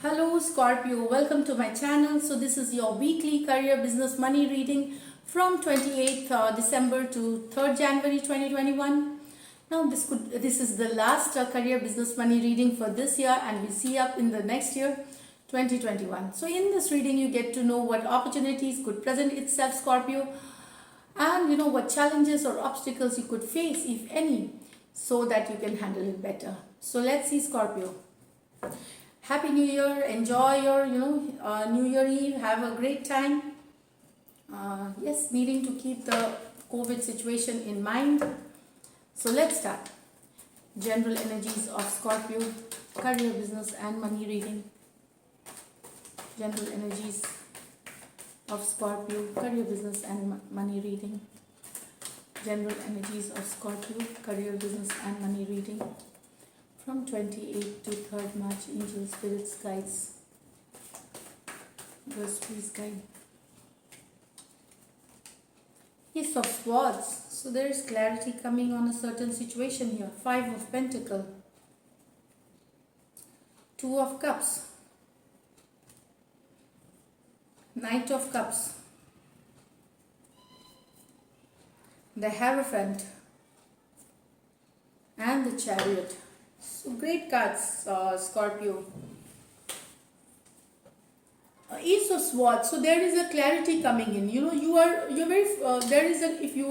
Hello Scorpio, welcome to my channel. So this is your weekly career business money reading from 28th December to 3rd January 2021. Now this is the last career business money reading for this year, and we see up in the next year 2021. So in this reading you get to know what opportunities could present itself, Scorpio, and what challenges or obstacles you could face, if any, so that you can handle it better. So let's see, Scorpio. Happy New Year. Enjoy your New Year Eve. Have a great time. Yes, needing to keep the COVID situation in mind. So let's start. General energies of Scorpio, career, business and money reading. General energies of Scorpio, career, business and money reading. General energies of Scorpio, career, business and money reading. From 28th to 3rd March, angels, spirits, guides. Yes, please guide. Ace of Swords. So there is clarity coming on a certain situation here. 5 of Pentacles. 2 of Cups. Knight of Cups. The Hierophant. And the Chariot. So great cards, Scorpio. Ace of Swords. So there is a clarity coming in. If you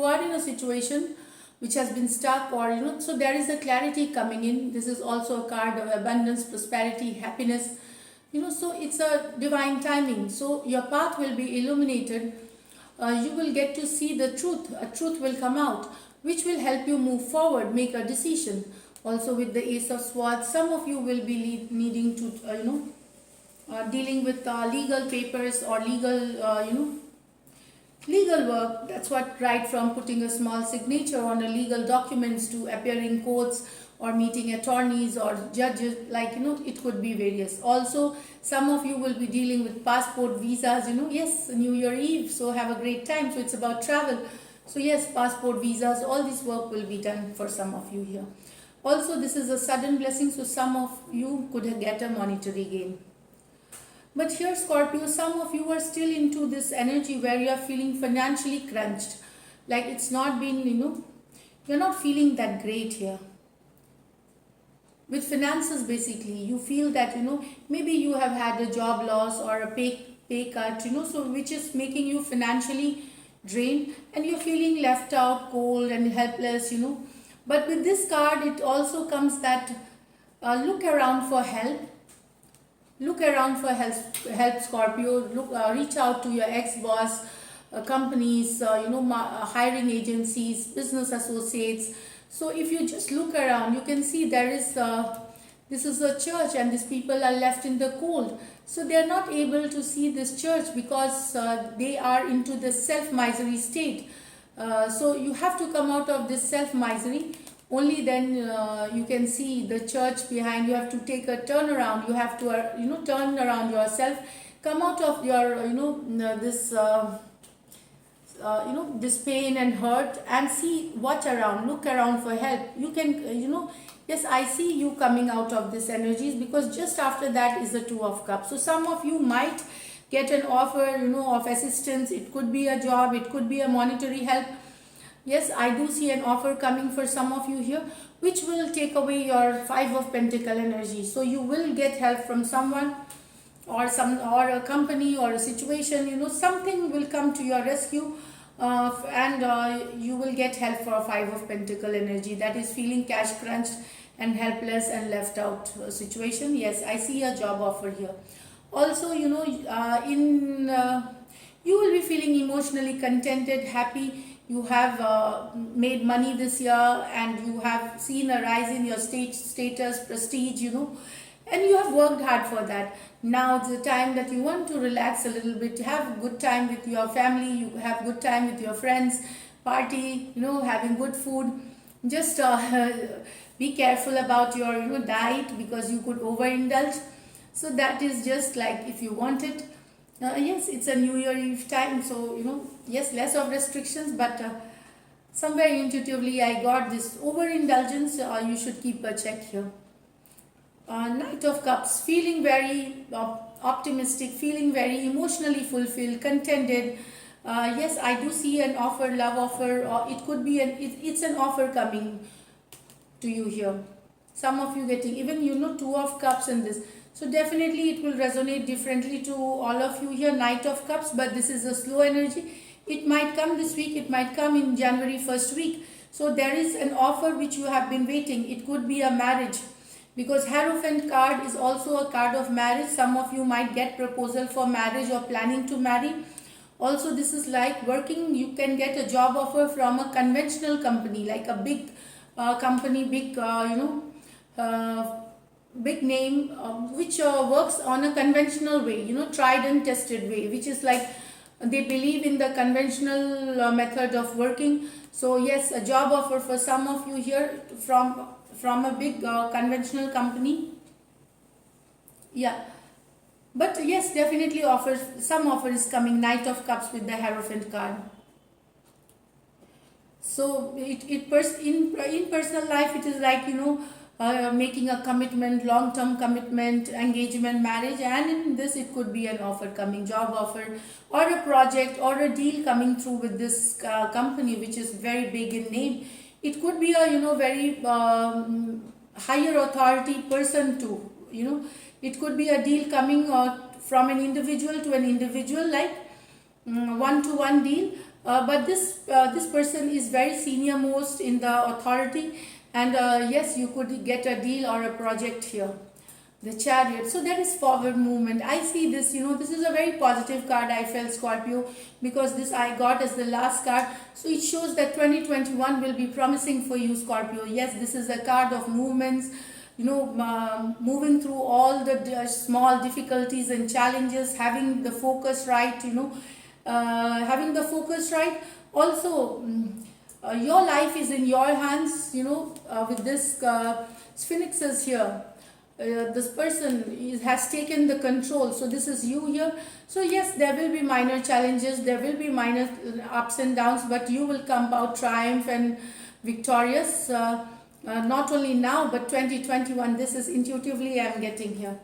are in a situation which has been stuck, or so there is a clarity coming in. This is also a card of abundance, prosperity, happiness. So it's a divine timing. So your path will be illuminated. You will get to see the truth. A truth will come out, which will help you move forward, make a decision. Also with the Ace of Swords, some of you will be needing to, dealing with legal papers or legal work. That's what, right from putting a small signature on a legal documents to appearing courts or meeting attorneys or judges, it could be various. Also, some of you will be dealing with passport, visas, yes, New Year Eve, so have a great time. So it's about travel. So yes, passport, visas, all this work will be done for some of you here. Also, this is a sudden blessing, so some of you could get a monetary gain. But here, Scorpio, some of you are still into this energy where you are feeling financially crunched. Like it's not been, you're not feeling that great here. With finances, basically, you feel that, maybe you have had a job loss or a pay cut, so which is making you financially drained, and you're feeling left out, cold and helpless, But with this card, it also comes that look around for help. Look around for help, Scorpio. Reach out to your ex-boss, companies, hiring agencies, business associates. So if you just look around, you can see there is, this is a church and these people are left in the cold. So they are not able to see this church because they are into the self-misery state. So you have to come out of this self-misery. Only then you can see the church behind. You have to take a turnaround. You have to, turn around yourself. Come out of your, this pain and hurt, and see what around. Look around for help. You can, yes, I see you coming out of this energies, because just after that is the 2 of Cups. So some of you might get an offer, of assistance. It could be a job, it could be a monetary help. Yes, I do see an offer coming for some of you here, which will take away your 5 of Pentacle energy. So you will get help from someone, or a company or a situation, something will come to your rescue, and you will get help for a 5 of Pentacle energy, that is feeling cash crunched and helpless and left out situation. Yes, I see a job offer here. Also, you will be feeling emotionally contented, happy. You have made money this year, and you have seen a rise in your status, prestige, and you have worked hard for that. Now it's the time that you want to relax a little bit, have a good time with your family, you have good time with your friends, party, having good food. Just be careful about your diet, because you could overindulge. So that is just like if you want it. Yes, it's a New Year Eve time, so yes, less of restrictions, but somewhere intuitively I got this overindulgence. You should keep a check here. Knight of Cups, feeling very optimistic, feeling very emotionally fulfilled, contented. Yes, I do see an offer, love offer, or it could be it's an offer coming to you here. Some of you getting even Two of Cups in this. So definitely it will resonate differently to all of you here. Knight of Cups, but this is a slow energy. It might come this week, it might come in January first week. So there is an offer which you have been waiting. It could be a marriage, because Hierophant card is also a card of marriage. Some of you might get proposal for marriage or planning to marry. Also, this is like working, you can get a job offer from a conventional company, like a big company, big big name, which works on a conventional way, tried and tested way, which is like they believe in the conventional method of working. So yes, a job offer for some of you here from a big conventional company. Yeah, but yes, definitely offers, some offer is coming. Knight of Cups with the Hierophant card. So in personal life, it is like making a commitment, long term commitment, engagement, marriage, and in this it could be an offer coming, job offer, or a project or a deal coming through with this company which is very big in name. It could be a very higher authority person too. It could be a deal coming from an individual to an individual, like one-to-one deal. But this person is very senior most in the authority, and yes, you could get a deal or a project here. The Chariot. So there is forward movement. I see this, this is a very positive card, I felt, Scorpio, because this I got as the last card. So it shows that 2021 will be promising for you, Scorpio. Yes, this is a card of movements, moving through all the small difficulties and challenges, having the focus right, having the focus right. Also, your life is in your hands, with this sphinxes here. This person has taken the control. So this is you here. So yes, there will be minor challenges, there will be minor ups and downs, but you will come out triumph and victorious. Not only now, but 2021. This is intuitively I am getting here.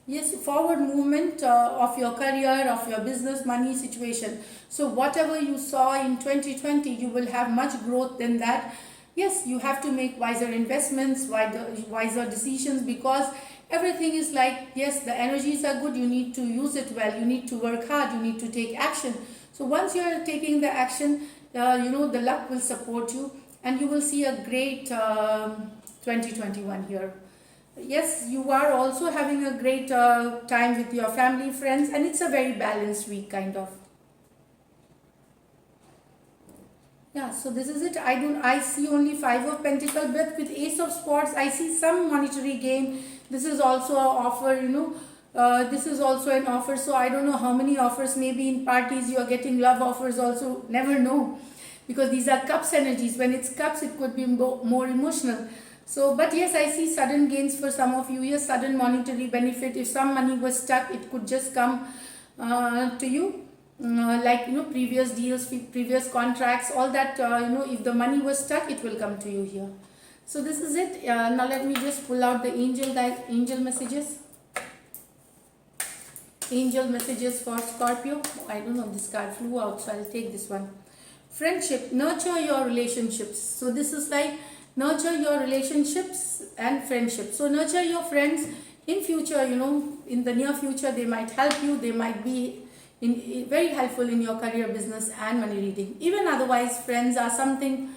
Yes, forward movement of your career, of your business, money situation. So whatever you saw in 2020, you will have much growth than that. Yes, you have to make wiser investments, wiser decisions, because everything is like, yes, the energies are good, you need to use it well, you need to work hard, you need to take action. So once you are taking the action, the luck will support you, and you will see a great 2021 here. Yes, you are also having a great time with your family, friends, and it's a very balanced week, kind of. Yeah, so this is it. I see only 5 of Pentacles, but with Ace of Swords, I see some monetary gain. This is also an offer, this is also an offer. So I don't know how many offers. Maybe in parties you are getting love offers also. Never know, because these are cups energies. When it's cups, it could be more emotional. So, but yes, I see sudden gains for some of you. Yes, sudden monetary benefit. If some money was stuck, it could just come to you. Like previous deals, previous contracts, all that. If the money was stuck, it will come to you here. So this is it. Now let me just pull out the angel messages. Angel messages for Scorpio. I don't know, this card flew out, so I'll take this one. Friendship. Nurture your relationships. So this is like nurture your relationships and friendship. So nurture your friends. In future, in the near future, they might help you. They might be very helpful in your career, business, and money reading. Even otherwise, friends are something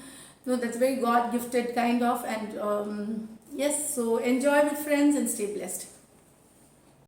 that's very God gifted kind of. And yes, so enjoy with friends and stay blessed.